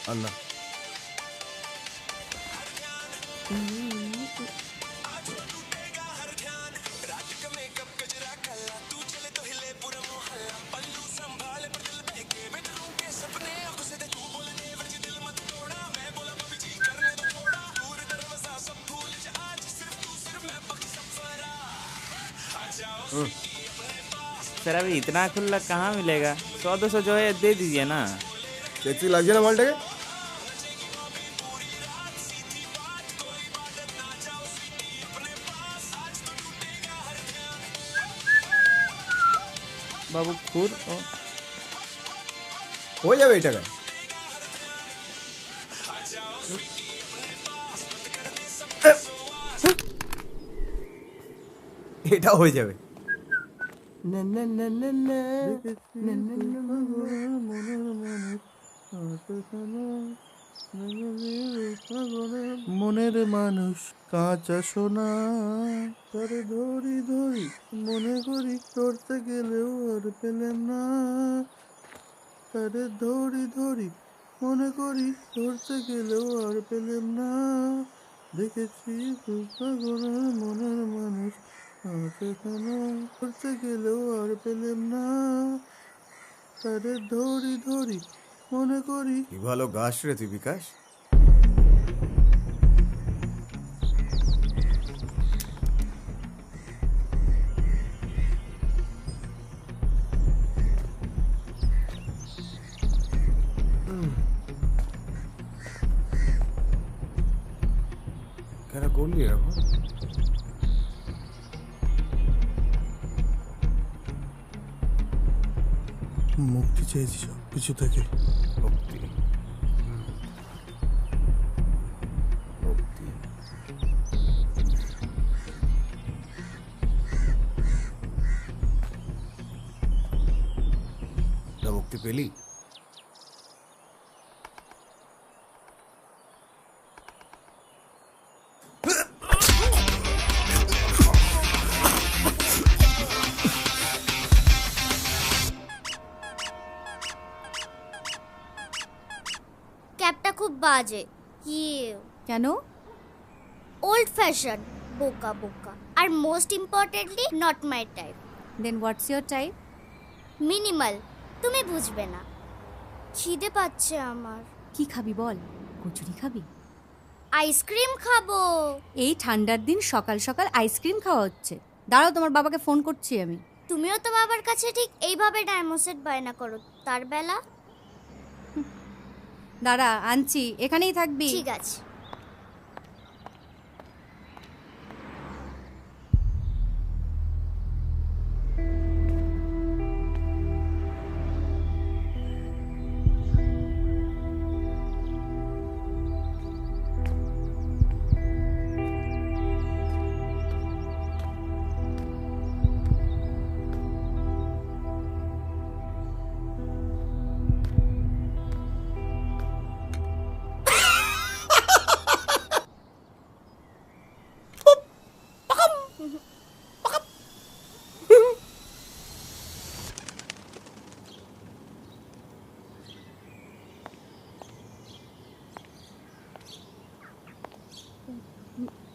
अन्ना sir अभी इतना खुला कहाँ मिलेगा? 100-200 जो है दे दीजिए ना। सेक्सी लग ना माल्टे के बाबू खुद हो जाए এটা का এটা হয়ে যাবে। মনের মানুষ কাঁচা সোনা, তারে ধরি ধরি মনে করি ধরতে গেলেও আর পেলাম না, তারে ধরি ধরি মনে করি ধরতে গেলেও আর পেলাম না, দেখেছি মনের মানুষ কাঁচা সোনা, ধরতে গেলেও আর পেলাম না, তারে ধরি ধরি মনে করি। কি ভালো গাছ রে তুই বিকাশ। কেন করলি এরকম? মুক্তি চেয়েছি সব কিছু থেকে। ভক্তি ভক্তি তা মুক্তি পেলি? ক্যাপটা খুব বাজে। কি কেন? ওল্ড ফ্যাশন, বোকা বোকা, আর most importantly not my type. Then what's your type? Minimal. তুমি বুঝবে না। খিদে পাচ্ছে আমার। কি খাবি বল? কচুরি খাবি? আইসক্রিম খাবো। এই ঠান্ডার দিন সকাল সকাল আইসক্রিম খাওয়া হচ্ছে? দাঁড়াও, তোমার বাবাকে ফোন করছি আমি। তুমিও তো বাবার কাছে ঠিক এইভাবে ডায়মোসেট বায়না করো তার বেলা। দাঁড়া আনছি, এখানেই থাকবি। ঠিক আছে।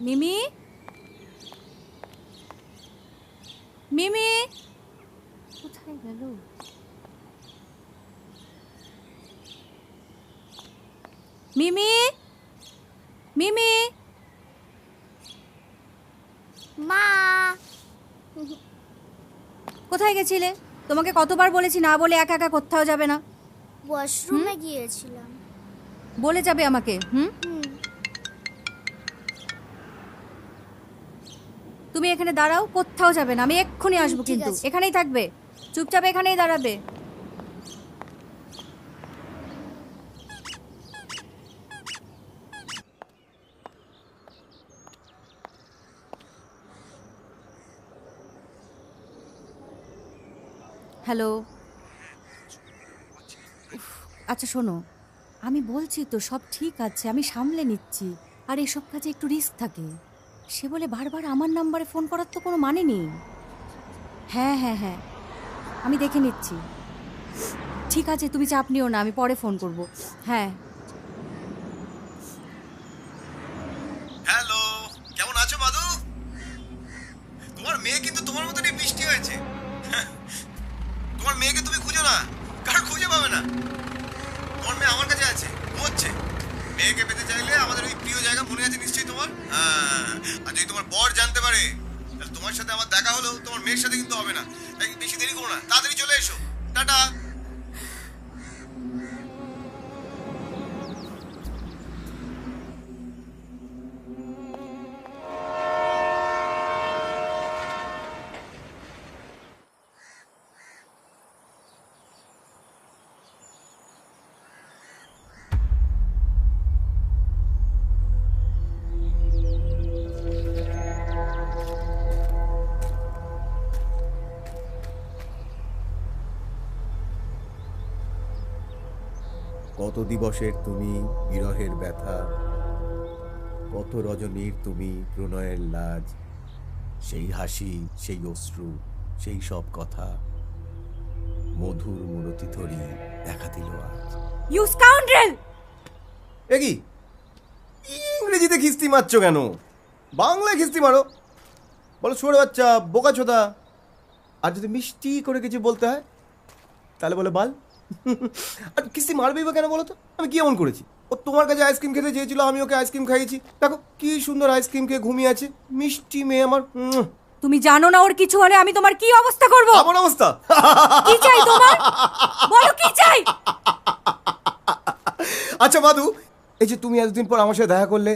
মিমি, মিমি কোথায় গেল? মিমি, মিমি মা, কোথায় গেছিলে? তোমাকে কতবার বলেছি না বলে একা একা কোথাও যাবে না। ওয়াশরুমে গিয়েছিলাম। বলে যাবে আমাকে। তুমি এখানে দাঁড়াও, কোথাও যাবে না, আমি এক্ষুনি আসবো। কিন্তু এখানেই থাকবে, চুপচাপ এখানেই দাঁড়াবে। হ্যালো, আচ্ছা শোনো, আমি বলছি তো সব ঠিক আছে, আমি সামলে নিচ্ছি। আর এসব কাজে একটু রিস্ক থাকে। সে বলে বারবার আমার নাম্বারে ফোন করার তো কোনো মানে নেই। হ্যাঁ হ্যাঁ হ্যাঁ, আমি দেখে নিচ্ছি। ঠিক আছে, তুমি চাপ নিও না, আমি পরে ফোন করব। হ্যাঁ। হ্যালো, কেমন আছো মাধু? তোমার মেয়ে কিন্তু তোমার মতনই বৃষ্টি হয়েছে। তোমার মেয়েকে তুমি খুঁজো না, কারণ খুঁজে পাবে না। তোমার মেয়ে আমার কাছে আছে, ঘুমোচ্ছে। মেয়েকে পেতে চাইলে আমাদের ওই প্রিয় জায়গা মনে আছে নিশ্চয়ই তোমার। হ্যাঁ, আর যদি তোমার বর জানতে পারে তাহলে তোমার সাথে আমার দেখা হলো তোমার মেয়ের সাথে কিন্তু হবে না। তাই বেশি দেরি করো না, তাড়াতাড়ি চলে এসো। টাটা। কত দিবসের তুমি বিরহের ব্যথা, কত রজনীর তুমি প্রণয়ের লাজ, সেই হাসি, সেই অশ্রু, সেই সব কথা মধুর মূরতি ধরি দেখা দিল আজ। You scoundrel! এ কি ইংরেজিতে খিস্তি মারছো কেন? বাংলায় খিস্তি মারো। বলো ছোট বাচ্চা, বোকা ছোদা। আর যদি মিষ্টি করে কিছু বলতে হয় তাহলে বলে বাল। আর কিস্তি মারবেই বা কেন বলো তো? আমি কি এমন করেছি? ও তোমার কাছে আইসক্রিম খেতে চেয়েছিল, আমি ওকে আইসক্রিম খাইয়েছি। দেখো কি সুন্দর আইসক্রিম খেয়ে ঘুমিয়ে আছে, মিষ্টি মেয়ে আমার। তুমি জানো না ওর কিছু হলে আমি তোমার কি অবস্থা করব? আমার অবস্থা কি চাই তোমার? বলো কি চাই? আচ্ছা মাধু, এই যে তুমি এতদিন পর আমার সাথে দেখা করলে,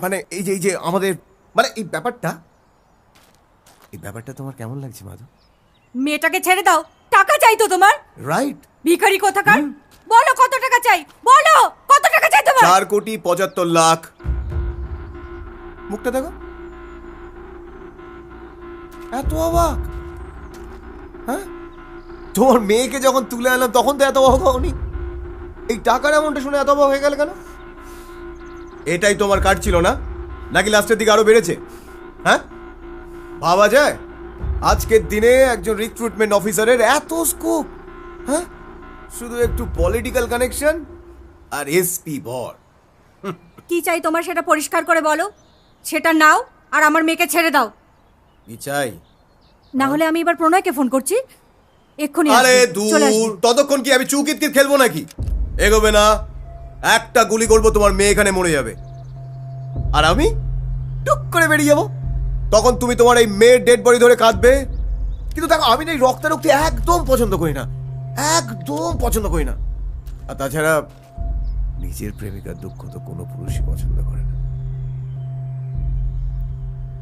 মানে এই যে আমাদের মানে এই ব্যাপারটা তোমার কেমন লাগছে মাধু? মেয়েটাকে ছেড়ে দাও। টাকা চাই তো তোমার? রাইট। ভিখারি কোথাকার। বলো কত টাকা চাই, বলো কত টাকা চাই তোমার? 4,75,00,000। মুখটা দেখো, এত অবাক। হ্যাঁ, তোমার মেয়েকে যখন তুলে আনলাম তখন তো এত অবাক হওনি। এই টাকার অ্যামাউন্টটা শুনে এত অবাক হয়ে গেল কেন? এটাই তোমার কার্ড ছিল না, নাকি লাস্টের দিকে আরো বেড়েছে? হ্যাঁ, ভাবা যায় আজকের দিনে একজন রিক্রুটমেন্ট অফিসারের এত স্কোপ? হ্যাঁ, শুধু একটু পলিটিক্যাল কানেকশন আর এসপি বর। কি চাই তোমার সেটা পরিষ্কার করে বলো। সেটা নাও আর আমার মেয়েকে ছেড়ে দাও। কি চাই? না হলে আমি এবার প্রণয়কে ফোন করছি, এক্ষুনি আরে আসবে, চলে আসবে। দূর, ততক্ষণ কি আমি চুকিতকিত খেলবো নাকি? এগোবে না, একটা গুলি করবো, তোমার মেয়ে এখানে মরে যাবে আর আমি টুক করে বেরিয়ে যাবো। তখন তুমি তোমার এই মেয়ের ডেড বডি ধরে কাঁদবে। কিন্তু দেখো, আমি না এই রক্তারক্তি একদম পছন্দ করি না, একদম পছন্দ করি না। আর তাছাড়া নিজের প্রেমিকার দুঃখ তো কোনো পুরুষই পছন্দ করে না।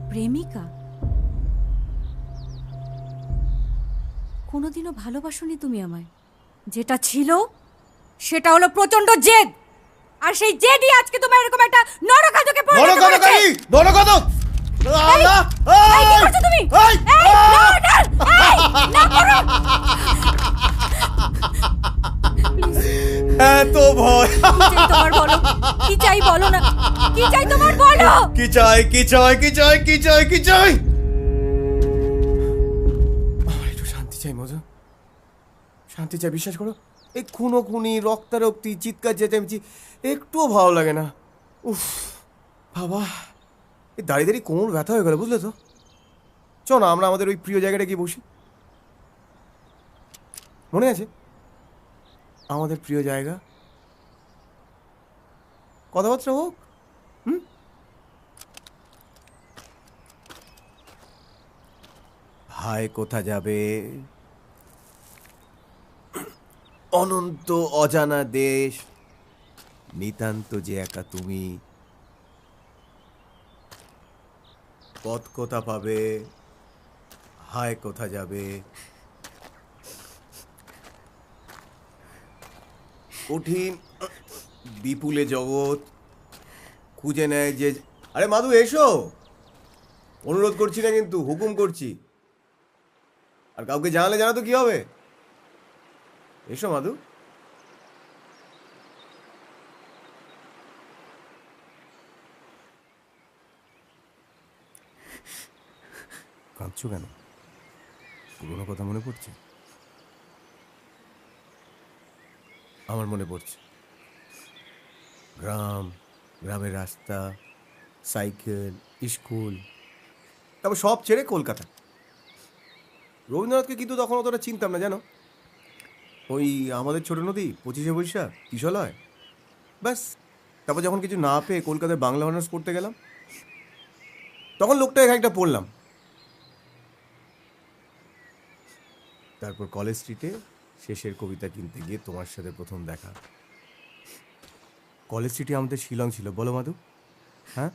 প্রেমিকা? কোনোদিনও ভালোবাসোনি তুমি আমায়। যেটা ছিল সেটা হলো প্রচন্ড জেদ, আর সেই জেদই আজকে তোমার এরকম একটা নরকাতকে পরিণত করেছে। নরকাতক! এই কি করছো তুমি? এই না করো। এত ভয়! কি চাই তোমার বলো, কি চাই বলো না, কি চাই তোমার বলো। কি চাই, কি চাই, কি চাই, কি চাই, কি চাই? আমার একটু শান্তি চাই মজা, শান্তি চাই। বিশ্বাস করো, এই খুনোখুনি, রক্তারক্তি, চিৎকার চেঁচামেচি একটুও ভালো লাগে না। উফ বাবা, এই দাঁড়িয়ে দাঁড়িয়ে কোমর ব্যথা হয়ে গেল, বুঝলে তো? চলো না আমরা আমাদের ওই প্রিয় জায়গাটা গিয়ে বসি। মনে আছে আমাদের প্রিয় জায়গা? কথাবার্তা হোক। হায় কোথা যাবে অনন্ত অজানা দেশ, নিতান্ত যে একা তুমি। পথ কোথা পাবে, হায় কোথা যাবে। কঠিন বিপুলে জগৎ খুঁজে নেয় যে। আরে মাধু এসো, অনুরোধ করছি না কিন্তু, হুকুম করছি। আর কাউকে জানালে জানা তো কি হবে? এসো মাধু। কাঁদছো কেন? পুরোনো কথা মনে পড়ছে? আমার মনে পড়ছে গ্রাম, গ্রামের রাস্তা, সাইকেল, স্কুল, তারপর সব ছেড়ে কলকাতা। রবীন্দ্রনাথকে কিন্তু তখন অতটা চিনতাম না, জানো। ওই আমাদের ছোট নদী, 25শে বৈশাখ, কিশলয়, ব্যাস। তারপর যখন কিছু না পেয়ে কলকাতায় বাংলা অনার্স পড়তে গেলাম, তখন লোকটা একটা পড়লাম। তারপর কলেজ স্ট্রিটে শেষের কবিতা কিনতে গিয়ে তোমার সাথে প্রথম দেখা। কলেজ স্ট্রিটে আমাদের শিলং ছিল, বলো মাধু? হ্যাঁ।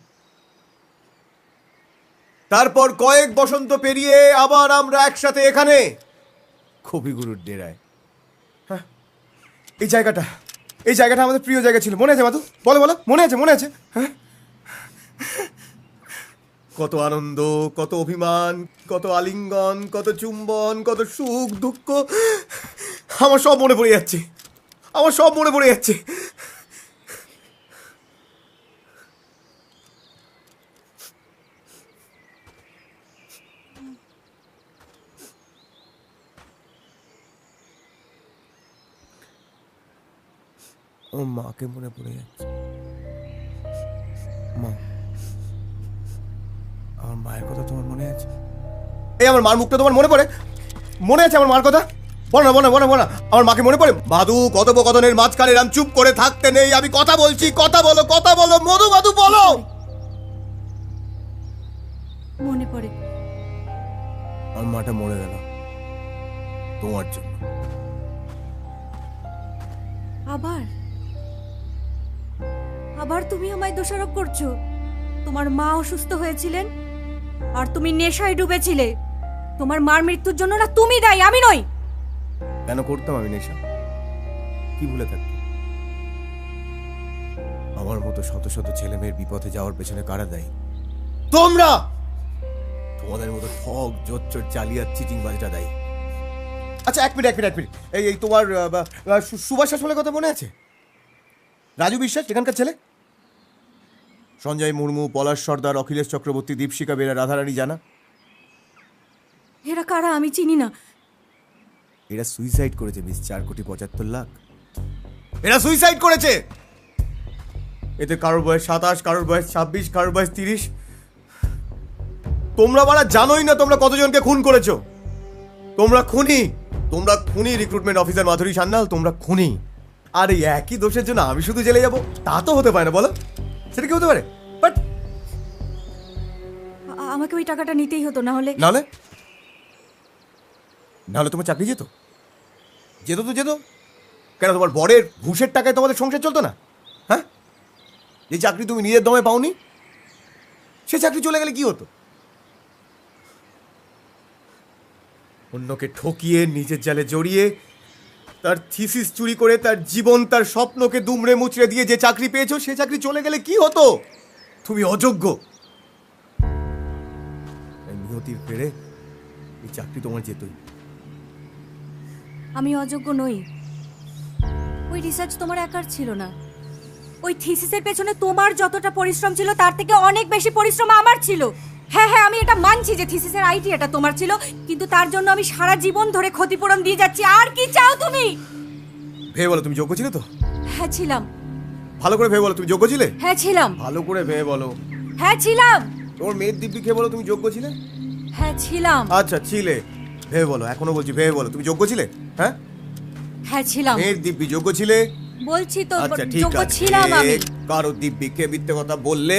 তারপর কয়েক বসন্ত পেরিয়ে আবার আমরা একসাথে এখানে কবিগুরুর ডেরায়। হ্যাঁ, এই জায়গাটা আমাদের প্রিয় জায়গা ছিল, মনে আছে মাধু? বলো বলো, মনে আছে? মনে আছে? হ্যাঁ, কত আনন্দ, কত অভিমান, কত আলিঙ্গন, কত চুম্বন, কত সুখ দুঃখ, আমার সব মনে পড়ে যাচ্ছে, আমার সব মনে পড়ে যাচ্ছে। আমার মাকে মনে পড়ে যাচ্ছে। মা, আমার মায়ের কথা তোমার মনে আছে? এই আমার মার মুখটা তোমার মনে পড়ে? মনে আছে আমার মার কথা? বলো না, বলো না, বলো না, আমার মাকে মনে পড়ে? মাধু, কথোপকথনের মাঝখানে এরম চুপ করে থাকতে নেই। আমি কথা বলছি, কথা বলো, কথা বলো। মধু, মাধু বলো। মনে পড়ে। আমার মাটা মরে গেল তোমার জন্য। আবার আবার তুমি আমায় দোষারোপ করছো। তোমার মা অসুস্থ হয়েছিলেন আর তুমি নেশায় ডুবেছিলে। তোমার মার মৃত্যুর জন্য না তুমি দায়ী, আমি নই। কেন করতাম আমি নেশা? কি ভুলে থাকতাম? আমার মতো শত শত ছেলে মেয়ের বিপথে যাওয়ার পেছনে কারা দায়ী? তোমরা। তোমাদের মতো ঠক জোচ্চর চালিয়ে চিটিং বাজটা দায়ী। আচ্ছা, এক মিনিট। এই তোমার সুভাষ শাসনের কথা মনে আছে? রাজু বিশ্বাস, এখানকার ছেলে। সঞ্জয় মুর্মু, পলাশ সর্দার, অখিলেশ চক্রবর্তী, দীপশিকা বেরা, রাধারানী জানা। এরা কারা আমি চিনি না। এরা সুইসাইড করেছে মিস, 4,75,00,000। এরা সুইসাইড করেছে। এতে কারোর বয়স 27, কারোর বয়স 26, কারোর বয়স 30। তোমরা বারা জানোই না তোমরা কতজনকে খুন করেছো। তোমরা খুনি রিক্রুটমেন্ট অফিসার মাধুরী সান্যাল, তোমরা খুনি। আর এই একই দোষের জন্য আমি শুধু জেলে যাব? তা তো হতে পারে না, বলো? সেটা কি হতে পারে? বাট আমাকে ওই টাকাটা নিতেই হতো, না হলে তোমার চাকরি যেত কেন? তোমার বরের ঘুষের টাকায় তোমাদের সংসার চলতো না? হ্যাঁ, যে চাকরি তুমি নিজের দমে পাওনি, সে চাকরি চলে গেলে কি হতো? অন্যকে ঠকিয়ে, নিজের জালে জড়িয়ে, তার থিসিস চুরি করে, তার জীবন, তার স্বপ্নকে দুমড়ে মুচড়ে দিয়ে যে চাকরি পেয়েছো, সে চাকরি চলে গেলে কি হতো? তুমি অযোগ্য। নিয়তির ফেরে এই চাকরি তোমার যেতই। আমি অযোগ্য নই। ওই রিসার্চ তোমার একার ছিল না। ওই থিসিসের পেছনে তোমার যতটা পরিশ্রম ছিল তার থেকে অনেক বেশি পরিশ্রম আমার ছিল। হ্যাঁ, আমি এটা মানছি যে থিসিসের আইডিয়াটা তোমার ছিল, কিন্তু তার জন্য আমি সারা জীবন ধরে ক্ষতিপূরণ দিয়ে যাচ্ছি। আর কি চাও তুমি? ভেবে বলো, তুমি যোগ্য ছিলে তো? হ্যাঁ ছিলাম। ভালো করে ভেবে বলো, তুমি যোগ্য ছিলে? হ্যাঁ ছিলাম। ভালো করে ভেবে বলো। হ্যাঁ ছিলাম। তোমার মেয়ের দিব্যি খেয়ে বলো, তুমি যোগ্য ছিলে? হ্যাঁ ছিলাম। আচ্ছা, ছিলে। ভেবে বলো, এখনো বলছি, ভেবে বলো, তুমি যোগ্য ছিলে? হ্যাঁ হ্যাঁ ছিলাম। মেয়ের দিব্যি যোগ্য ছিলে? বলছি তো আচ্ছা, ঠিক যোগ্য আছে। ছিলাম আমি। কারো দিব্যিকে মিথ্যে কথা বললে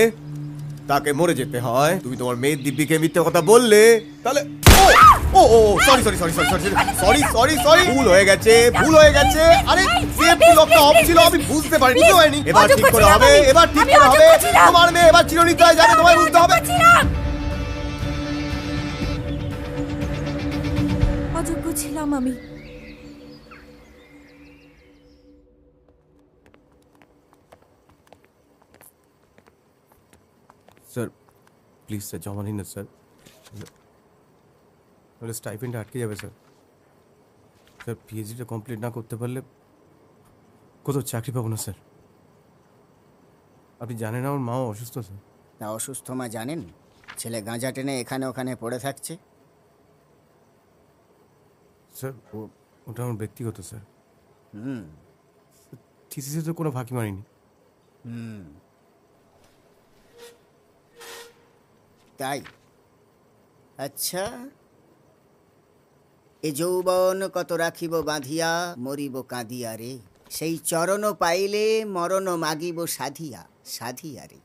তাকে মরে যেতে হয়। তুমি তোমার মেয়ের দিব্যিকে মিথ্যে কথা বললে, তাহলে সরি, ভুল হয়ে গেছে। আরে সেফটি লকটা অফ ছিল, আমি বুঝতে পারিনি, তো হয়নি। এবার ঠিক করে হবে, তোমার মেয়ে এবার চিরনিদ্রায় যাবে, তোমায় বুঝতে হবে। অযোগ্য ছিলাম আমি। স্যার প্লিজ স্যার, জমা নিন না স্যার, তাহলে স্টাইপেন্ডটা আটকে যাবে স্যার। পিএইচডিটা কমপ্লিট না করতে পারলে কোথাও চাকরি পাবো না স্যার। আপনি জানেন আমার মাও অসুস্থ স্যার। না, অসুস্থ মা জানেন? ছেলে গাঁজা টেনে এখানে ওখানে পড়ে থাকছে। স্যার ওটা আমার ব্যক্তিগত স্যার, হুম থিসিসে তো কোনো ফাঁকি মারিনি। হুম তাই? আচ্ছা, এ যৌবন কত রাখিব বাঁধিয়া, মরিব কাঁদিয়া রে, সেই চরণ পাইলে মরণ মাগিব সাধিয়া সাধিয়া রে।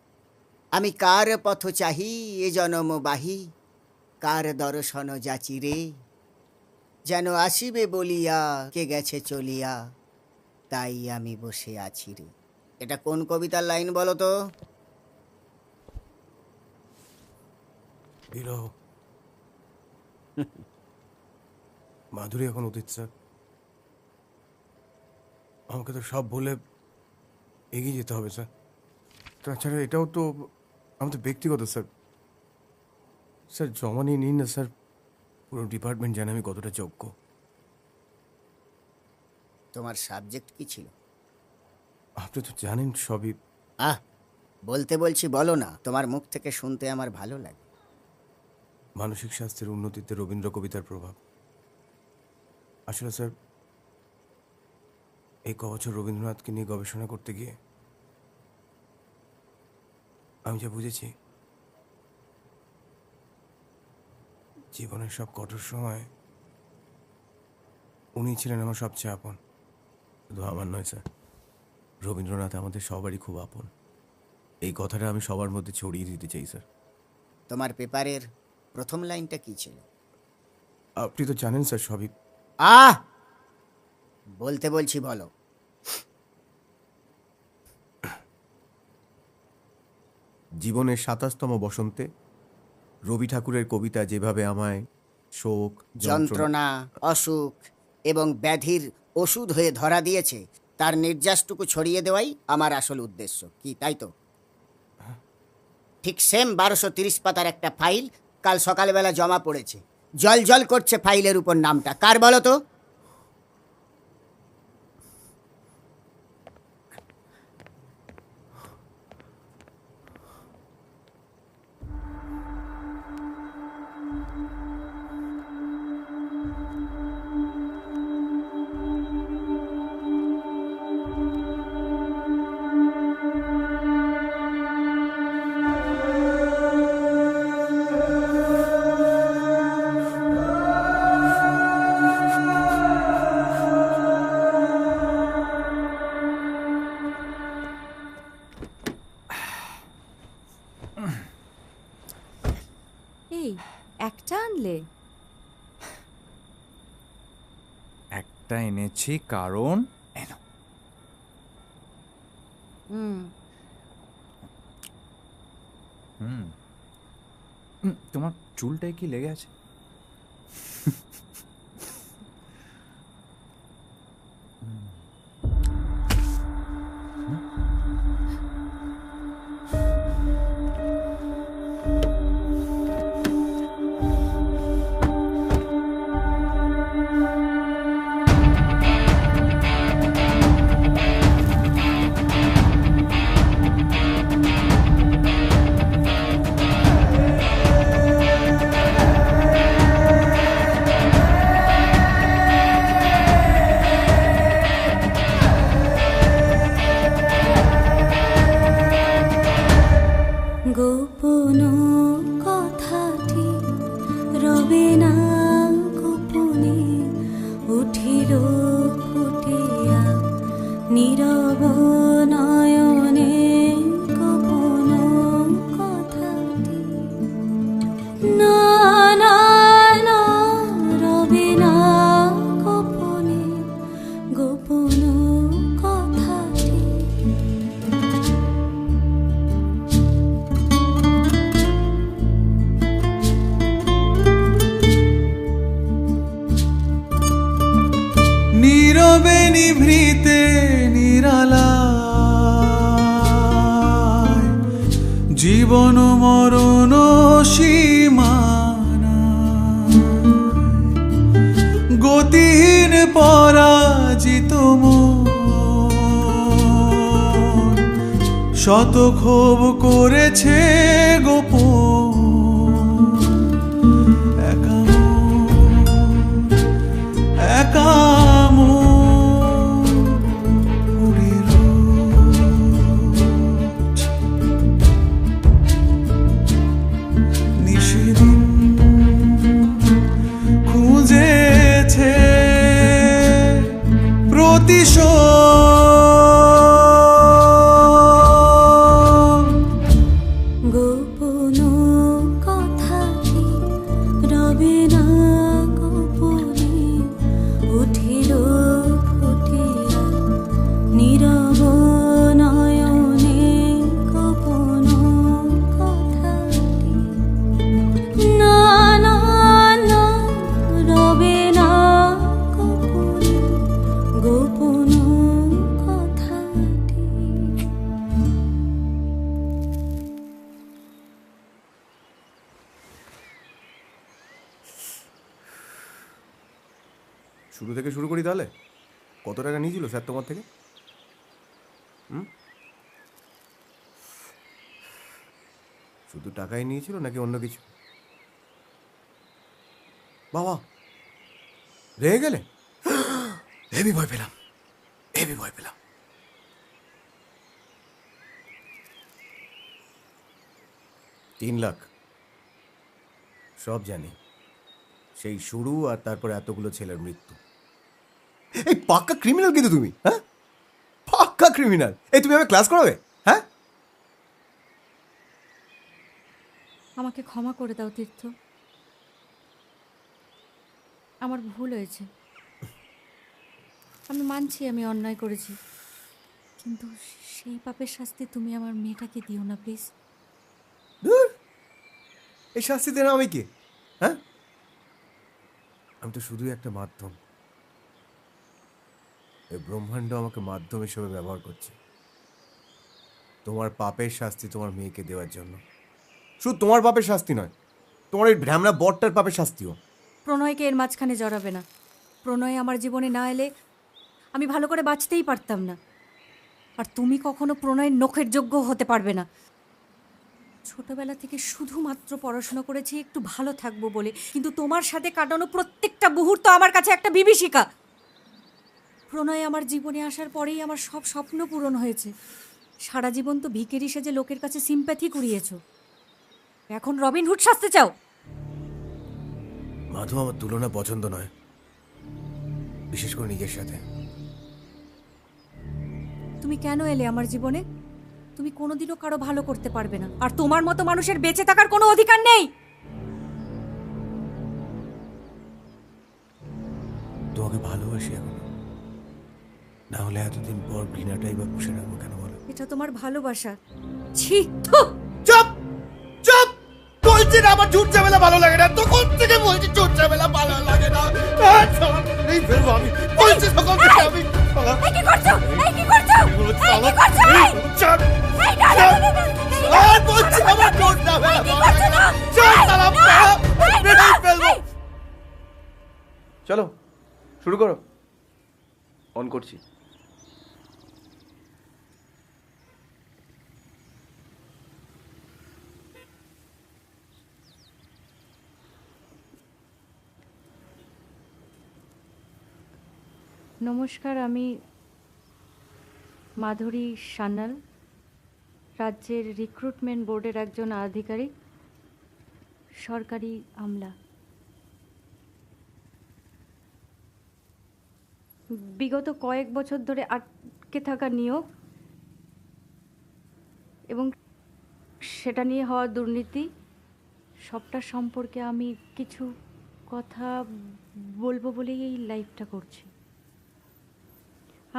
আমি কার পথ চাহি এ জনম বাহি, কার দর্শন যাচি রে, যেন আসিবে বলিয়া কে গেছে চলিয়া, তাই আমি বসে আছি রে। এটা কোন কবিতার লাইন বলো তো? বিরহ। মাধুরী এখন অতীত স্যার, আমাকে তো সব বলে এগিয়ে যেতে হবে স্যার। তাছাড়া এটাও তো আমাদের ব্যক্তিগত স্যার। স্যার জমা নিয়ে নিন না স্যার, পুরো ডিপার্টমেন্ট জানে আমি কতটা যোগ্য। তোমার সাবজেক্ট কি ছিল? আপনি তো জানেন সবই। বলতে বলছি বলো না, তোমার মুখ থেকে শুনতে আমার ভালো লাগে। মানসিক স্বাস্থ্যের উন্নতিতে রবীন্দ্র কবিতার প্রভাব। আসলে স্যার এই কবছর রবীন্দ্রনাথকে নিয়ে গবেষণা করতে গিয়ে আমি যা বুঝেছি, জীবনের সব কঠোর সময় উনি ছিলেন আমার সবচেয়ে আপন। শুধু আমার নয় স্যার, রবীন্দ্রনাথ আমাদের সবারই খুব আপন। এই কথাটা আমি সবার মধ্যে ছড়িয়ে দিতে চাই স্যার। তোমার পেপারের প্রথম লাইনটা কি ছিল? আপনি তো জানেন স্যার সবই। বলতে বলছি বলো। জীবনের ২৭তম বসন্তে রবি ঠাকুরের কবিতা যেভাবে আমায় শোক, যন্ত্রণা, অসুখ এবং ব্যাধির ওষুধ হয়ে ধরা দিয়েছে, তার নির্যাসটুকু ছড়িয়ে দেওয়াই আমার আসল উদ্দেশ্য। কি তাই তো? ঠিক সেম ১২৩০ পাতার একটা ফাইল কাল সকালবেলা জমা পড়েছে, জল জল করছে ফাইলের উপর নামটা কার বলো তো? এই একটা আনলে? একটা এনেছি কারণ এনো। হুম তোমার চুলটায় কি লেগে আছে? গোপন কথাটি রবে না গোপনে, উঠিল ফুটিয়া নীরব নয়নে। গোপন কথাটি না না না রবে না গোপনে, গোপন কথাটি। নীরবে নিভৃতে নিরালায়, জীবন মরণ সীমানা, গতিহীন পরাজিত মন, শত ক্ষোভ করেছে গোপন। একা মন, অতি গোপন কথাটি রবে না গোপনে উঠিল ফুটিয়া নীরব নয়নে গোপন কথাটি না না না রবে না গোপনে গোপন কথাটি। শুরু থেকে শুরু করি তাহলে। কত টাকা নিয়েছিল স্যার তোমার থেকে? শুধু টাকাই নিয়েছিল নাকি অন্য কিছু? বাবা রেগে গেলে? হেভি ভয় পেলাম, হেভি ভয় পেলাম। 3 লাখ সব জানি, সেই শুরু আর তারপরে এতগুলো ছেলের মৃত্যু। এই পাক্কা ক্রিমিনাল কিন্তু তুমি, হ্যাঁ পাক্কা ক্রিমিনাল। এই তুমি আমাকে ক্লাস করাবে? হ্যাঁ আমাকে ক্ষমা করে দাও তীর্থ, আমার ভুল হয়েছে। আমি মানছি আমি অন্যায় করেছি, কিন্তু সেই পাপের শাস্তি তুমি আমার মেয়েটাকে দিও না প্লিজ। ধুর, এই শাস্তি দেন আমি কে? হ্যাঁ আমি তো শুধুই একটা মাধ্যম। এই ব্রহ্মাণ্ড আমাকে মাধ্যম হিসেবে ব্যবহার করছে তোমার পাপের শাস্তি তোমার মেয়েকে দেওয়ার জন্য। শুধু তোমার পাপের শাস্তি নয়, তোমার এই ভ্রামরা বটটার পাপের শাস্তিও। প্রণয়কে এর মাঝখানে জড়াবে না। প্রণয় আমার জীবনে না এলে আমি ভালো করে বাঁচতেই পারতাম না, আর তুমি কখনো প্রণয়ের নখের যোগ্য হতে পারবে না। ছোটবেলা থেকে শুধুমাত্র পড়াশোনা করেছি একটু ভালো থাকবো বলে, কিন্তু তোমার সাথে কাটানো প্রত্যেকটা মুহূর্ত আমার কাছে একটা বিভীষিকা। প্রণয় আমার জীবনে আসার পরেই আমার সব স্বপ্ন পূরণ হয়েছে। সারা জীবন তো ভিখারি সেজে লোকের কাছে সিম্প্যাথি কুড়িয়েছ, এখন রবিনহুড সাজতে চাও? মাধু আমার তুলনা পছন্দ নয়, বিশেষ করে নিজের সাথে। তুমি কেন এলে আমার জীবনে? তুমি কোনোদিনও কারো ভালো করতে পারবে না, আর তোমার মতো মানুষের বেঁচে থাকার কোনো অধিকার নেই। তোমাকে ভালোবাসি এখন, না হলে এতদিন পর ঘৃণাটাই বা পুষে রাখবো কেন বলো? এটা তোমার ভালোবাসা? ছি! থু! চুপ চুপ, বলছি না আমার ঝুট ঝামেলা ভালো লাগে না। তখন থেকে বলছি ঝুট ঝামেলা ভালো লাগে না। এই ফেলবো আমি, বলছি তখন থেকে আমি। এই কি করছো? এই কি করছো? এই কি করছো? এই! চুপ এই না, না, না, না, না, না, আর বলছি আমার ঝুট ঝামেলা কি ভালো করছো লাগে না। না? চল এই, তারা না, এই, না, এই ফেলবো। এই! চলো শুরু করো, অন করছি। নমস্কার, আমি মাধুরী সান্যাল, রাজ্যের রিক্রুটমেন্ট বোর্ডের একজন আধিকারিক, সরকারি আমলা। বিগত কয়েক বছর ধরে আটকে থাকা নিয়োগ এবং সেটা নিয়ে হওয়া দুর্নীতি সবটা সম্পর্কে আমি কিছু কথা বলবো বলেই এই লাইভটা করছি।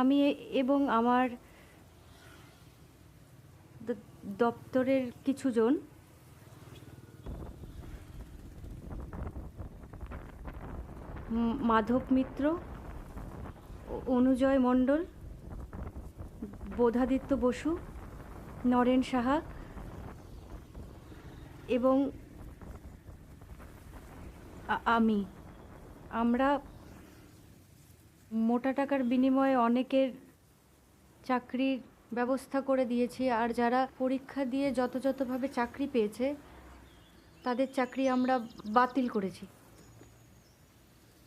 আমি এবং আমার দপ্তরের কিছুজন মাধব মিত্র, অনুজয় মণ্ডল, বোধাদিত্য বসু, নরেন সাহা এবং আমরা মোটা টাকার বিনিময়ে অনেকের চাকরির ব্যবস্থা করে দিয়েছি, আর যারা পরীক্ষা দিয়ে যথাযথভাবে চাকরি পেয়েছে তাদের চাকরি আমরা বাতিল করেছি।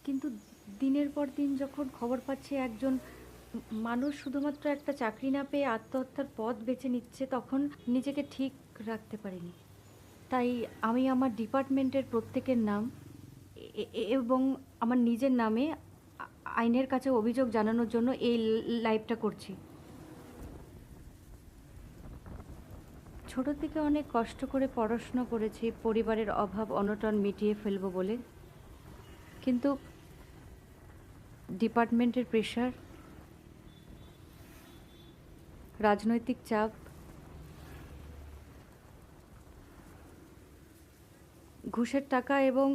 কিন্তু দিনের পর দিন যখন খবর পাচ্ছি একজন মানুষ শুধুমাত্র একটা চাকরি না পেয়ে আত্মহত্যার পথ বেছে নিচ্ছে, তখন নিজেকে ঠিক রাখতে পারিনি। তাই আমি আমার ডিপার্টমেন্টের প্রত্যেকের নাম এবং আমার নিজের নামে আইনের কাছে অভিযোগ জানানোর জন্য এই লাইভটা করছি। ছোট থেকে অনেক কষ্ট করে পড়াশোনা করেছি পরিবারের অভাব অনটন মিটিয়ে ফেলবো বলে, কিন্তু ডিপার্টমেন্টের প্রেশার, রাজনৈতিক চাপ, ঘুষের টাকা এবং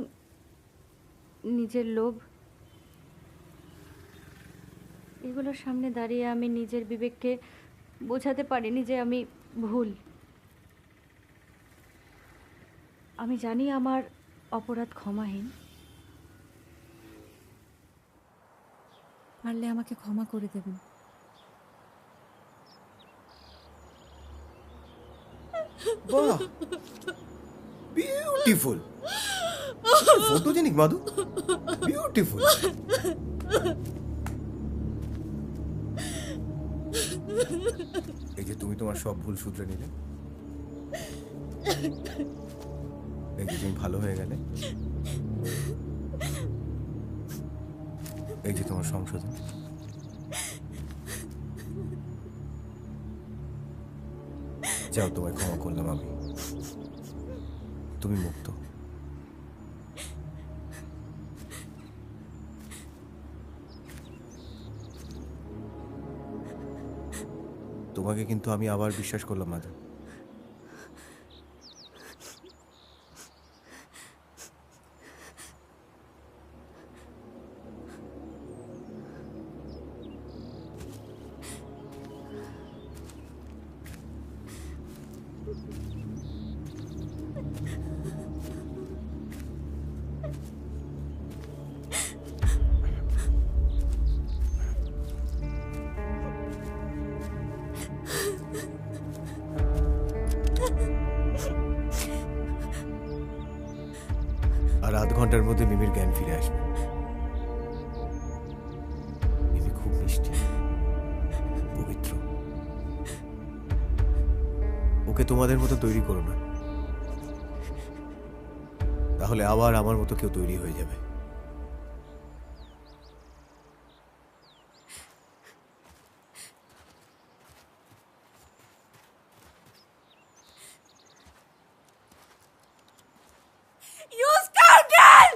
নিজের লোভ, এগুলোর সামনে দাঁড়িয়ে আমি নিজের বিবেককে বোঝাতে পারিনি যে আমি ভুল। আমি জানি আমার অপরাধ ক্ষমাহীন, পারলে আমাকে ক্ষমা করে দেবেন। বাহ, বিউটিফুল, ফটোজেনিক মাধু, বিউটিফুল। এই যে তুমি তোমার সব ভুল শুধরে নিলে, এই যে তুমি ভালো হয়ে গেলে, এই যে তোমার সংশোধন। যাও, তোমায় ক্ষমা করলাম আমি, তুমি মুক্ত। তোমাকে কিন্তু আমি আবার বিশ্বাস করলাম মাধু। আর আধ ঘন্টার মধ্যে মিমির জ্ঞান ফিরে আসবে। মিমি খুব মিষ্টি, পবিত্র। ওকে তোমাদের মতো তৈরি করো না, তাহলে আবার আমার মতো কেউ তৈরি হয়ে যাবে। You scoundrel!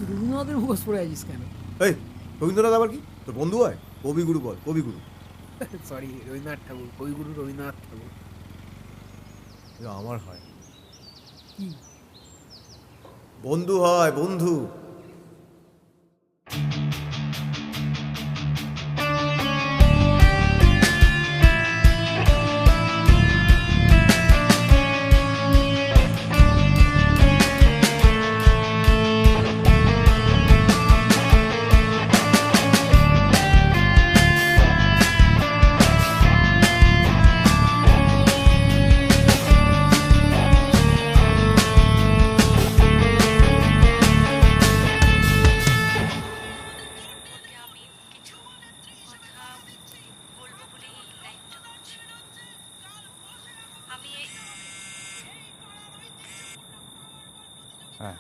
রবীন্দ্রনাথের মুখোশ পরে আছিস কেন? এই রবীন্দ্রনাথ আবার কি? তোর বন্ধু হয়? কবিগুরু বল, কবিগুরু। সরি, রবীন্দ্রনাথ ঠাকুর, কবিগুরু রবীন্দ্রনাথ ঠাকুর। আমার হয়, কি বন্ধু হয়, বন্ধু। হ্যাঁ